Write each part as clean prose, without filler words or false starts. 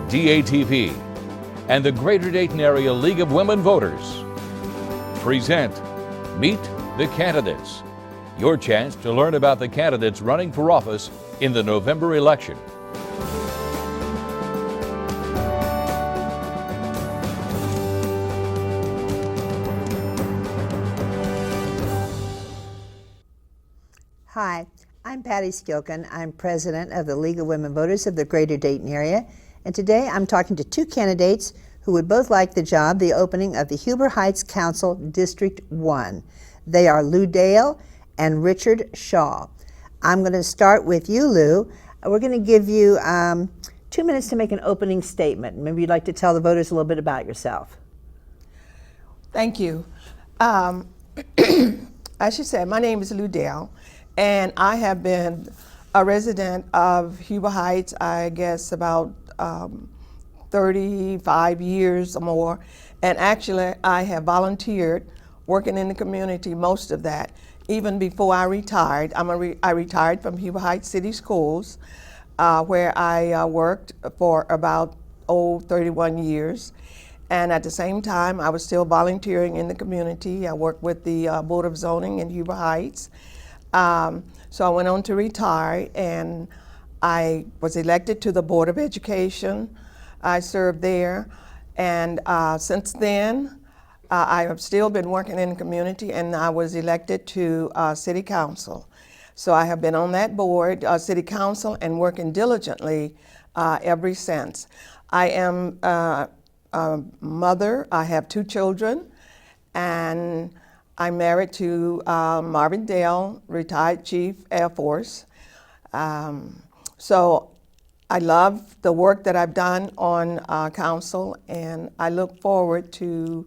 DATV, and the Greater Dayton Area League of Women Voters present Meet the Candidates, your chance to learn about the candidates running for office in the November election. Hi, I'm Patty Skilkin. I'm president of the League of Women Voters of the Greater Dayton Area, and today I'm talking to two candidates who would both like the job, the opening of the Huber Heights Council District 1. They are Lou Dale and Richard Shaw. I'm going to start with you, Lou. We're going to give you 2 minutes to make an opening statement. Maybe you'd like to tell the voters a little bit about yourself. Thank you. As you said, my name is Lou Dale, and I have been a resident of Huber Heights, I guess about 35 years or more. And actually, I have volunteered working in the community most of that, even before I retired. I retired from Huber Heights City Schools, where I worked for about 31 years. And at the same time, I was still volunteering in the community. I worked with the Board of Zoning in Huber Heights. So I went on to retire, and I was elected to the Board of Education. I served there, and since then, I have still been working in the community, and I was elected to City Council. So I have been on that board, City Council, and working diligently ever since. I am a mother. I have 2 children, and I'm married to Marvin Dale, retired Chief Air Force. So I love the work that I've done on council, and I look forward to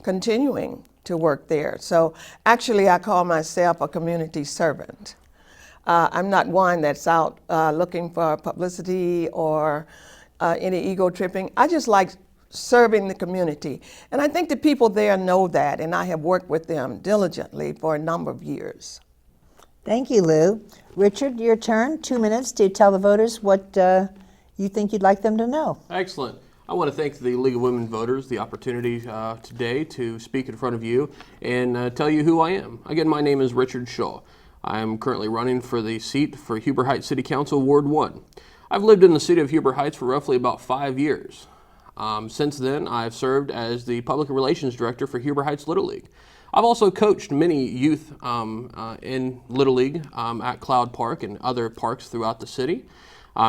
continuing to work there. So actually, I call myself a community servant. I'm not one that's out looking for publicity or any ego tripping. I just like serving the community. And I think the people there know that, and I have worked with them diligently for a number of years. Thank you, Lou. Richard, your turn. 2 minutes to tell the voters what you think you'd like them to know. Excellent. I want to thank the League of Women Voters the opportunity today to speak in front of you and tell you who I am. Again, my name is Richard Shaw. I am currently running for the seat for Huber Heights City Council Ward 1. I've lived in the city of Huber Heights for roughly about 5 years. Since then, I've served as the Public Relations Director for Huber Heights Little League. I've also coached many youth in Little League at Cloud Park and other parks throughout the city.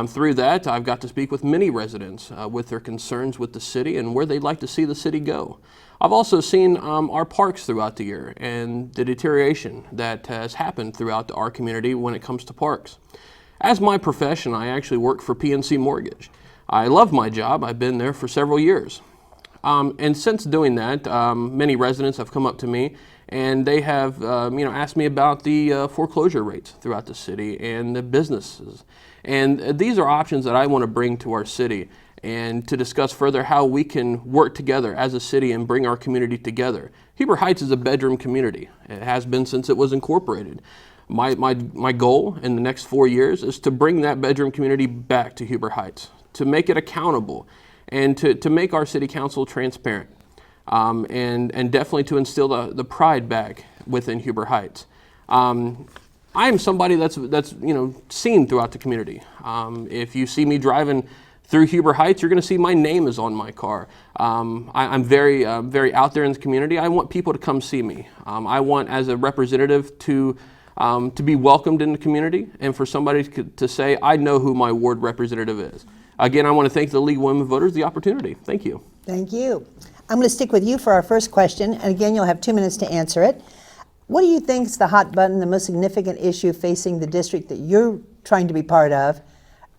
Through that, I've got to speak with many residents with their concerns with the city and where they'd like to see the city go. I've also seen our parks throughout the year and the deterioration that has happened throughout our community when it comes to parks. As my profession, I actually work for PNC Mortgage. I love my job. I've been there for several years. And since doing that, many residents have come up to me and they have asked me about the foreclosure rates throughout the city and the businesses. And these are options that I want to bring to our city and to discuss further how we can work together as a city and bring our community together. Huber Heights is a bedroom community. It has been since it was incorporated. My goal in the next 4 years is to bring that bedroom community back to Huber Heights, to make it accountable, and to make our city council transparent, and definitely to instill the pride back within Huber Heights. I am somebody that's seen throughout the community. If you see me driving through Huber Heights, you're going to see my name is on my car. I'm very out there in the community. I want people to come see me. I want, as a representative, to be welcomed in the community, and for somebody to say, I know who my ward representative is. Again, I want to thank the League of Women Voters the opportunity. Thank you. Thank you. I'm going to stick with you for our first question, and again, you'll have 2 minutes to answer it. What do you think is the hot button, the most significant issue facing the district that you're trying to be part of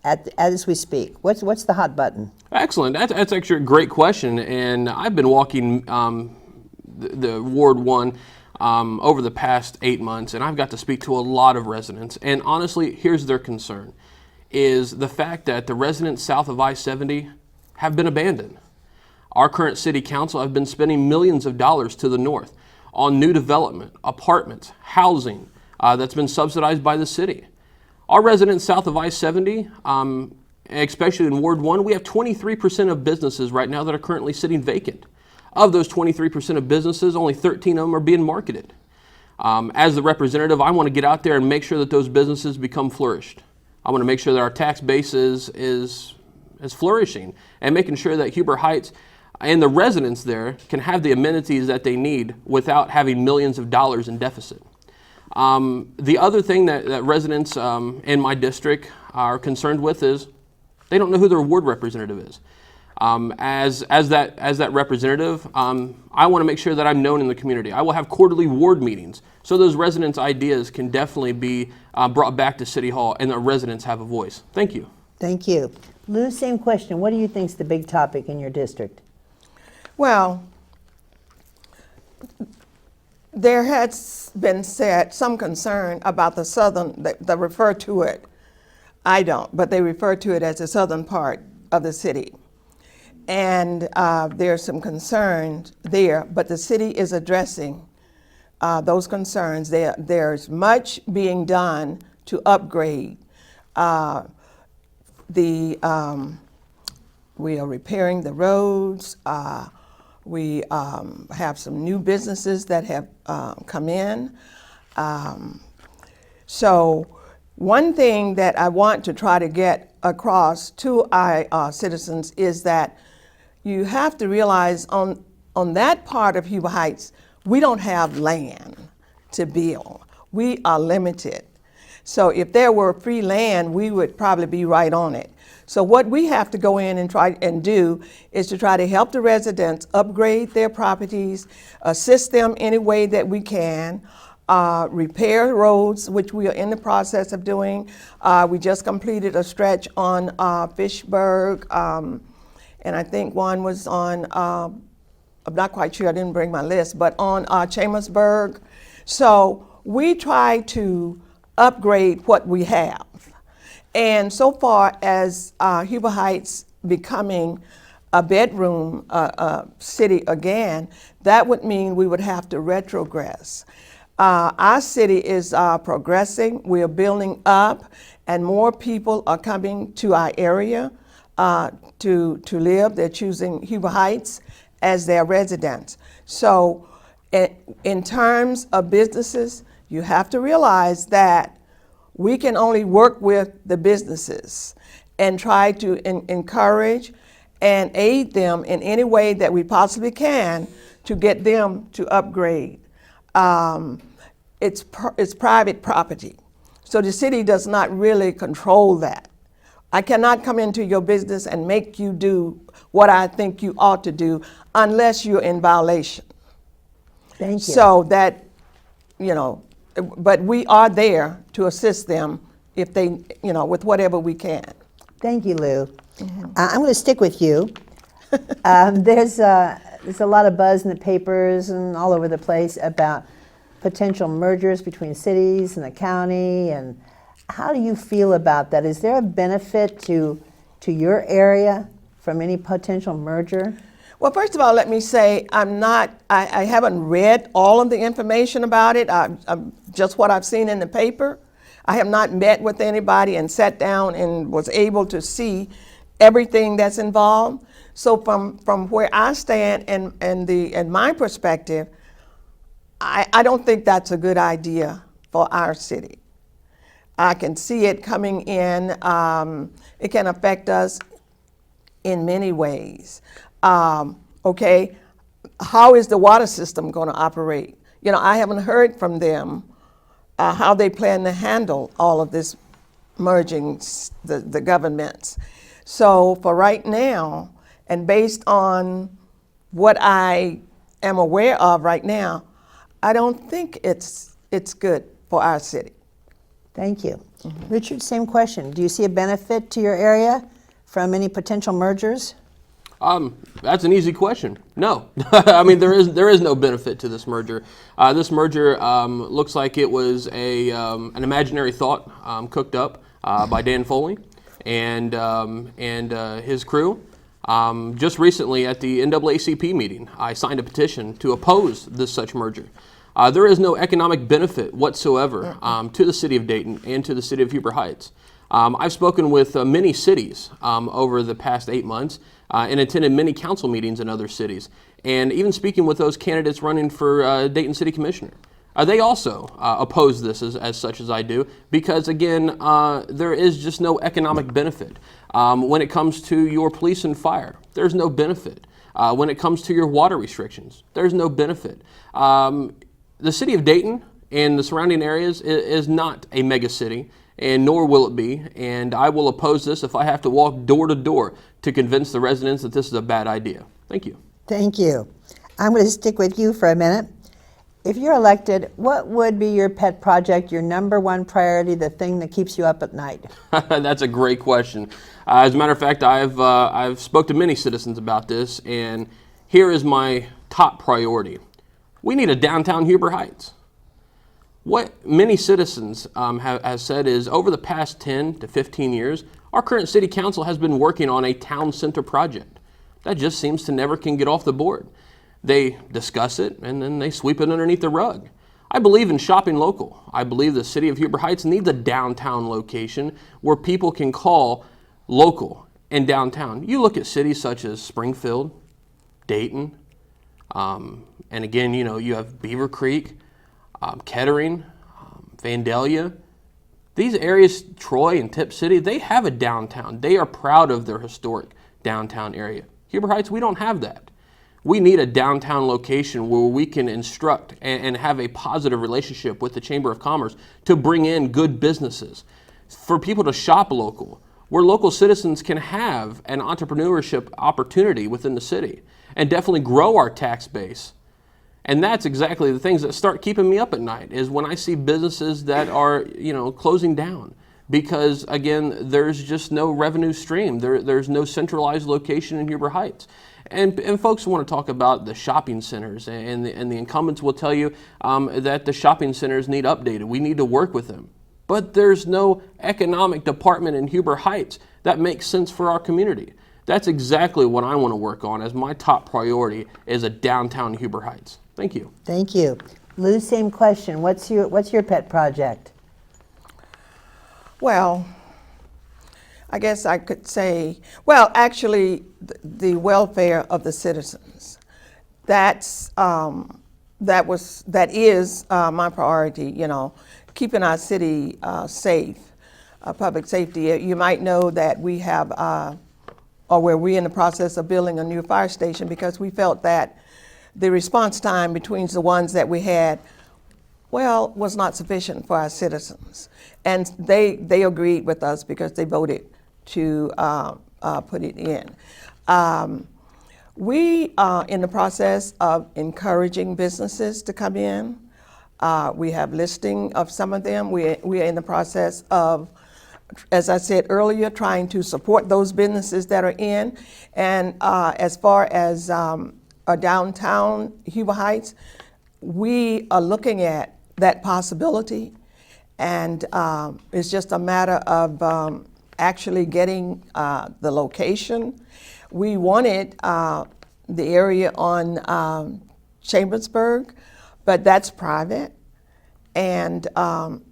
as we speak? What's the hot button? Excellent. That's actually a great question, and I've been walking the Ward 1 over the past 8 months, and I've got to speak to a lot of residents, and honestly, here's their concern, is the fact that the residents south of I-70 have been abandoned. Our current city council have been spending millions of dollars to the north on new development, apartments, housing that's been subsidized by the city. Our residents south of I-70 especially in Ward 1, we have 23% of businesses right now that are currently sitting vacant. Of those 23% of businesses, only 13 of them are being marketed. As the representative, I want to get out there and make sure that those businesses become flourished. I want to make sure that our tax base is flourishing, and making sure that Huber Heights and the residents there can have the amenities that they need without having millions of dollars in deficit. The other thing that residents in my district are concerned with is they don't know who their ward representative is. As that representative, I want to make sure that I'm known in the community. I will have quarterly ward meetings, so those residents' ideas can definitely be brought back to City Hall, and the residents have a voice. Thank you. Thank you. Lou, same question. What do you think is the big topic in your district? Well, there has been said some concern about the southern, they refer to it, I don't, but they refer to it as the southern part of the city. And there's some concerns there, but the city is addressing those concerns. There's much being done to upgrade. We are repairing the roads. We have some new businesses that have come in. So one thing that I want to try to get across to our citizens is that you have to realize on that part of Huber Heights, we don't have land to build. We are limited. So if there were free land, we would probably be right on it. So what we have to go in and try and do is to try to help the residents upgrade their properties, assist them any way that we can, repair roads, which we are in the process of doing. We just completed a stretch on Fishburg, and I think one was on, I'm not quite sure, I didn't bring my list, but on Chambersburg. So we try to upgrade what we have. And so far as Huber Heights becoming a bedroom city again, that would mean we would have to retrogress. Our city is progressing, we are building up, and more people are coming to our area to live. They're choosing Huber Heights as their residence. So in terms of businesses, you have to realize that we can only work with the businesses and try to encourage and aid them in any way that we possibly can to get them to upgrade. It's private property, so the city does not really control that. I cannot come into your business and make you do what I think you ought to do unless you're in violation. Thank you. So that, you know, but we are there to assist them if they, you know, with whatever we can. Thank you, Lou. I'm going to stick with you. There's a lot of buzz in the papers and all over the place about potential mergers between cities and the county. And how do you feel about that? Is there a benefit to your area from any potential merger? Well, first of all, let me say I haven't read all of the information about it. Just what I've seen in the paper. I have not met with anybody and sat down and was able to see everything that's involved. So from where I stand and my perspective, I don't think that's a good idea for our city. I can see it coming in. It can affect us in many ways. Okay, how is the water system going to operate? You know, I haven't heard from them how they plan to handle all of this merging the governments. So for right now, and based on what I am aware of right now, I don't think it's good for our city. Thank you. Richard, same question. Do you see a benefit to your area from any potential mergers? That's an easy question. No, I mean there is no benefit to this merger. This merger looks like it was an imaginary thought cooked up by Dan Foley and his crew. Just recently at the NAACP meeting, I signed a petition to oppose such merger. There is no economic benefit whatsoever to the city of Dayton and to the city of Huber Heights. I've spoken with many cities over the past 8 months and attended many council meetings in other cities, and even speaking with those candidates running for Dayton City Commissioner. They also oppose this as such as I do, because again, there is just no economic benefit. When it comes to your police and fire, there's no benefit. When it comes to your water restrictions, there's no benefit. The city of Dayton and the surrounding areas is not a mega city, and nor will it be, and I will oppose this if I have to walk door to door to convince the residents that this is a bad idea. Thank you. Thank you. I'm going to stick with you for a minute. If you're elected, what would be your pet project, your number one priority, the thing that keeps you up at night? That's a great question. As a matter of fact, I've spoke to many citizens about this, and here is my top priority. We need a downtown Huber Heights. What many citizens have said is, over the past 10 to 15 years, our current city council has been working on a town center project. That just seems to never can get off the board. They discuss it and then they sweep it underneath the rug. I believe in shopping local. I believe the city of Huber Heights needs a downtown location where people can call local and downtown. You look at cities such as Springfield, Dayton, and again, you have Beaver Creek, Kettering, Vandalia. These areas, Troy and Tip City, they have a downtown. They are proud of their historic downtown area. Huber Heights, we don't have that. We need a downtown location where we can instruct and have a positive relationship with the Chamber of Commerce to bring in good businesses, for people to shop local, where local citizens can have an entrepreneurship opportunity within the city and definitely grow our tax base. And that's exactly the things that start keeping me up at night, is when I see businesses that are, closing down. Because again, there's just no revenue stream. There's no centralized location in Huber Heights. And folks want to talk about the shopping centers, and the incumbents will tell you that the shopping centers need updated. We need to work with them. But there's no economic department in Huber Heights that makes sense for our community. That's exactly what I want to work on as my top priority, is a downtown Huber Heights. Thank you. Thank you. Lou, same question. What's your pet project? Well, I guess I could say, well, actually, the welfare of the citizens. That is my priority. Keeping our city safe, public safety. You might know that we have, we're in the process of building a new fire station, because we felt that the response time between the ones that we had, was not sufficient for our citizens. And they agreed with us because they voted to put it in. We are in the process of encouraging businesses to come in. We have listing of some of them. We are in the process of, as I said earlier, trying to support those businesses that are in. And as far as our downtown Huber Heights, we are looking at that possibility. And it's just a matter of actually getting the location. We wanted the area on Chambersburg, but that's private. And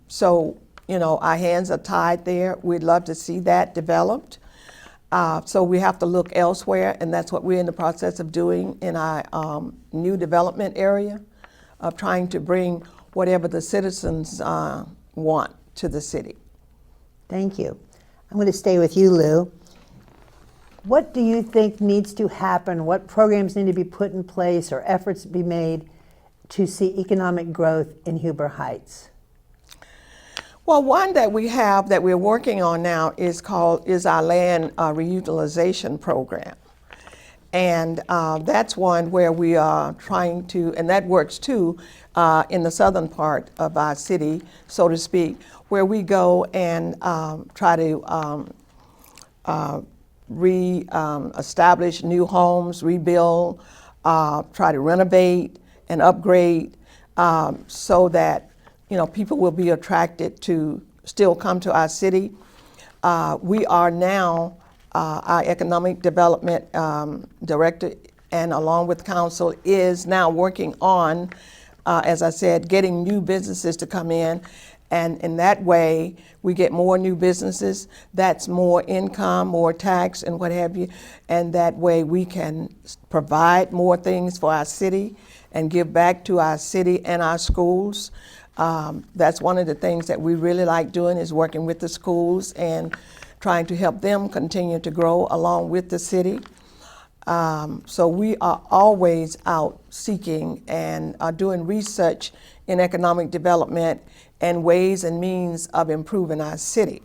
so, our hands are tied there. We'd love to see that developed. So we have to look elsewhere, and that's what we're in the process of doing in our new development area, of trying to bring whatever the citizens want to the city. Thank you. I'm going to stay with you, Lou. What do you think needs to happen? What programs need to be put in place or efforts be made to see economic growth in Huber Heights? Well, one that we have that we're working on now is our land reutilization program. And that's one where we are trying to, and that works too, in the southern part of our city, so to speak, where we go and try to establish new homes, rebuild, try to renovate and upgrade, so that people will be attracted to still come to our city. We are now, our economic development director, and along with council, is now working on, as I said, getting new businesses to come in. And in that way, we get more new businesses. That's more income, more tax, and what have you. And that way, we can provide more things for our city and give back to our city and our schools. That's one of the things that we really like doing, is working with the schools and trying to help them continue to grow along with the city. So we are always out seeking and doing research in economic development and ways and means of improving our city.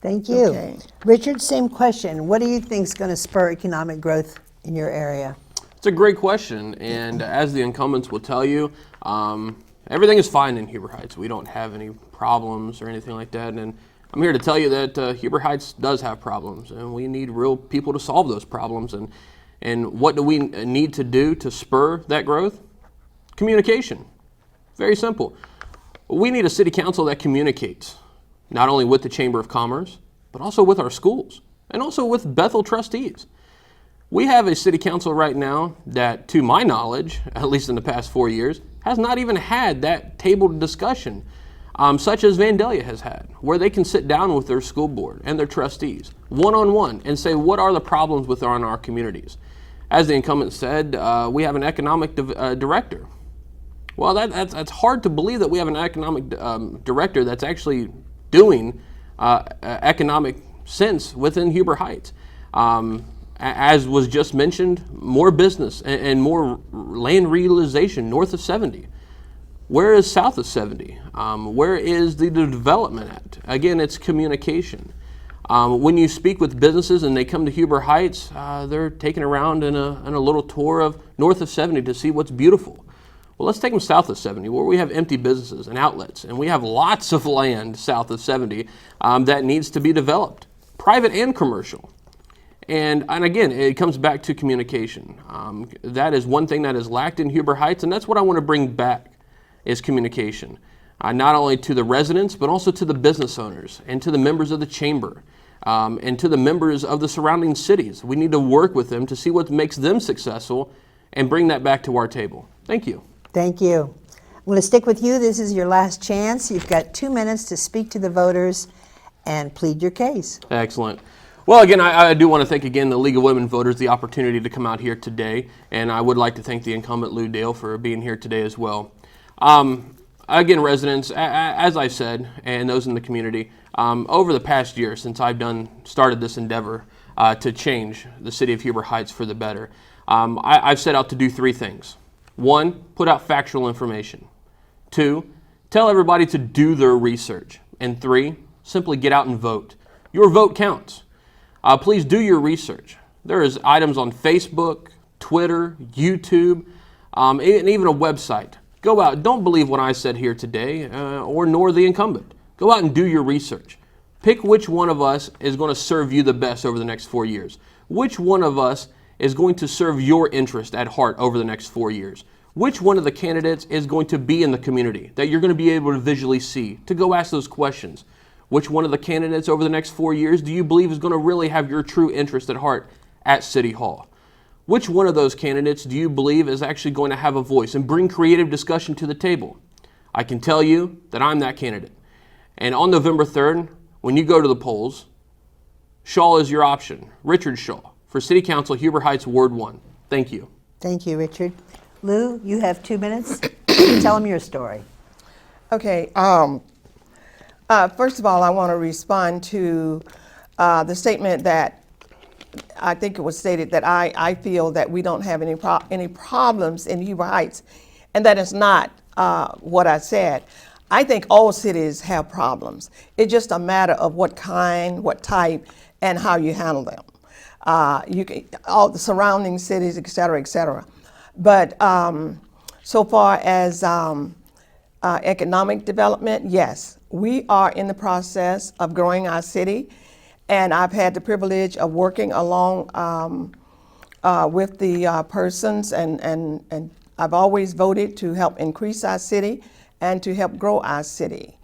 Thank you. Okay. Richard, same question. What do you think is going to spur economic growth in your area? It's a great question, and as the incumbents will tell you, everything is fine in Huber Heights. We don't have any problems or anything like that, and I'm here to tell you that Huber Heights does have problems, and we need real people to solve those problems. And what do we need to do to spur that growth? Communication. Very simple. We need a city council that communicates, not only with the Chamber of Commerce, but also with our schools, and also with Bethel trustees. We have a city council right now that, to my knowledge, at least in the past 4 years, has not even had that tabled discussion, such as Vandalia has had, where they can sit down with their school board and their trustees one-on-one and say, what are the problems within our communities? As the incumbent said, we have an economic director. Well, that's hard to believe that we have an economic director that's actually doing economic sense within Huber Heights. As was just mentioned, more business and more land realization north of 70. Where is south of 70? Where is the development at? Again, it's communication. When you speak with businesses and they come to Huber Heights, they're taken around in a little tour of north of 70 to see what's beautiful. Well, let's take them south of 70, where we have empty businesses and outlets, and we have lots of land south of 70 that needs to be developed, private and commercial. And again, it comes back to communication. That is one thing that is lacked in Huber Heights, and that's what I want to bring back, is communication. Not only to the residents, but also to the business owners and to the members of the chamber and to the members of the surrounding cities. We need to work with them to see what makes them successful and bring that back to our table. Thank you. Thank you. I'm going to stick with you. This is your last chance. You've got 2 minutes to speak to the voters and plead your case. Excellent. Well, again, I do want to thank again the League of Women Voters the opportunity to come out here today, and I would like to thank the incumbent Lou Dale for being here today as well. Again, residents, as I said, and those in the community, over the past year since I've started this endeavor to change the city of Huber Heights for the better, I've set out to do 3 things. 1, put out factual information. 2, tell everybody to do their research. And 3, simply get out and vote. Your vote counts. Please do your research. There is items on Facebook, Twitter, YouTube, and even a website. Go out. Don't believe what I said here today, or nor the incumbent. Go out and do your research. Pick which one of us is going to serve you the best over the next 4 years. Which one of us is going to serve your interest at heart over the next 4 years? Which one of the candidates is going to be in the community that you're going to be able to visually see, to go ask those questions? Which one of the candidates over the next 4 years do you believe is going to really have your true interest at heart at City Hall? Which one of those candidates do you believe is actually going to have a voice and bring creative discussion to the table? I can tell you that I'm that candidate. And on November 3rd, when you go to the polls, Shaw is your option. Richard Shaw for City Council, Huber Heights, Ward 1. Thank you. Thank you, Richard. Lou, you have 2 minutes. Tell them your story. Okay. First of all, I want to respond to the statement that I think it was stated that I feel that we don't have any problems in Huber Heights, and that is not what I said. I think all cities have problems. It's just a matter of what kind, what type, and how you handle them. You can, all the surrounding cities, et cetera, et cetera. But so far as economic development, yes, we are in the process of growing our city, and I've had the privilege of working along with the persons, and I've always voted to help increase our city and to help grow our city.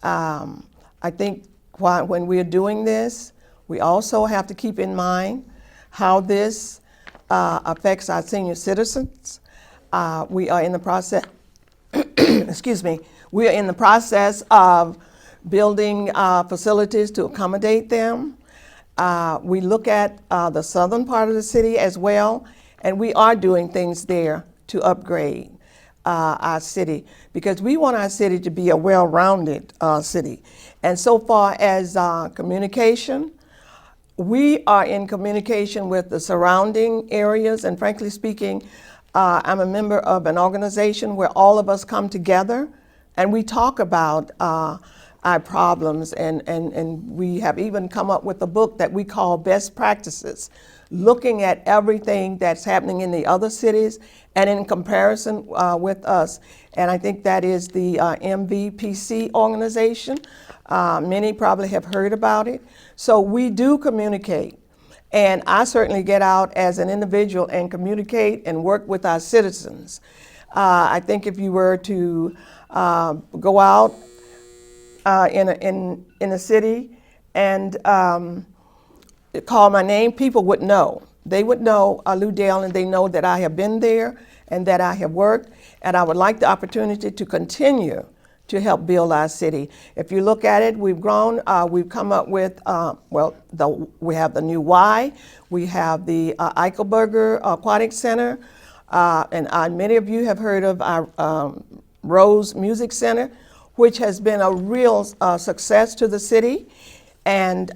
I think when we're doing this, we also have to keep in mind how this affects our senior citizens. We are in the process, excuse me, We are in the process of building facilities to accommodate them. We look at the southern part of the city as well, and we are doing things there to upgrade our city, because we want our city to be a well-rounded city. And so far as communication, we are in communication with the surrounding areas, and frankly speaking, I'm a member of an organization where all of us come together and we talk about our problems, and we have even come up with a book that we call Best Practices, looking at everything that's happening in the other cities and in comparison with us. And I think that is the MVPC organization. Many probably have heard about it. So we do communicate. And I certainly get out as an individual and communicate and work with our citizens. I think if you were to go out in a city and call my name, people would know. They would know Lou Dale, and they know that I have been there and that I have worked, and I would like the opportunity to continue to help build our city. If you look at it, we've grown. We've come up with, we have the new Y, we have the Eichelberger Aquatic Center, and many of you have heard of our Rose Music Center, which has been a real success to the city, and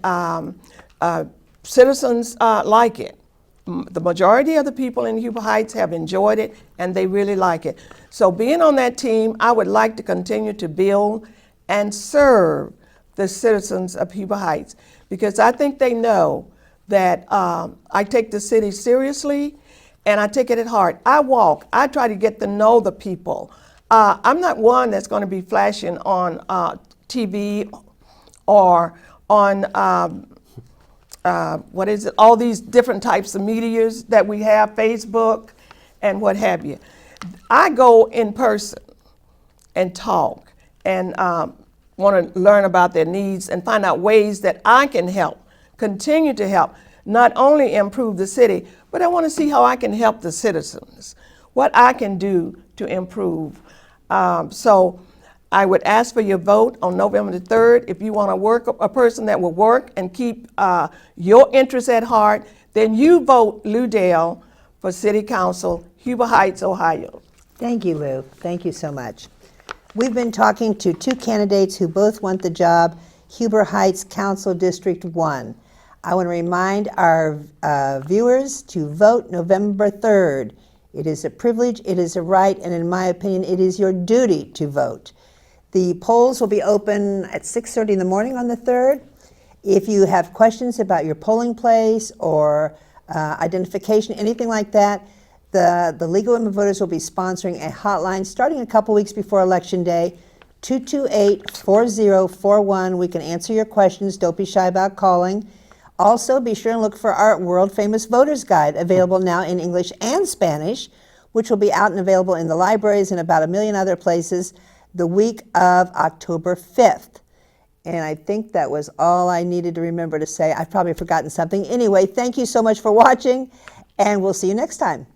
citizens like it. The majority of the people in Huber Heights have enjoyed it, and they really like it. So being on that team, I would like to continue to build and serve the citizens of Huber Heights, because I think they know that I take the city seriously and I take it at heart. I try to get to know the people. I'm not one that's going to be flashing on TV or on all these different types of medias that we have, Facebook and what have you. I go in person and talk and want to learn about their needs and find out ways that I can help, continue to help, not only improve the city, but I want to see how I can help the citizens, what I can do to improve. So I would ask for your vote on November the 3rd. If you want to work, a person that will work and keep your interests at heart, then you vote Lou Dale for City Council, Huber Heights, Ohio. Thank you, Lou. Thank you so much. We've been talking to two candidates who both want the job, Huber Heights Council District 1. I want to remind our viewers to vote November 3rd. It is a privilege, it is a right, and in my opinion, it is your duty to vote. The polls will be open at 6:30 in the morning on the 3rd. If you have questions about your polling place or identification, anything like that, the League of Women Voters will be sponsoring a hotline starting a couple weeks before Election Day, 228-4041. We can answer your questions. Don't be shy about calling. Also, be sure and look for our world-famous Voters Guide, available now in English and Spanish, which will be out and available in the libraries and about 1 million other places the week of October 5th. And I think that was all I needed to remember to say. I've probably forgotten something. Anyway, thank you so much for watching, and we'll see you next time.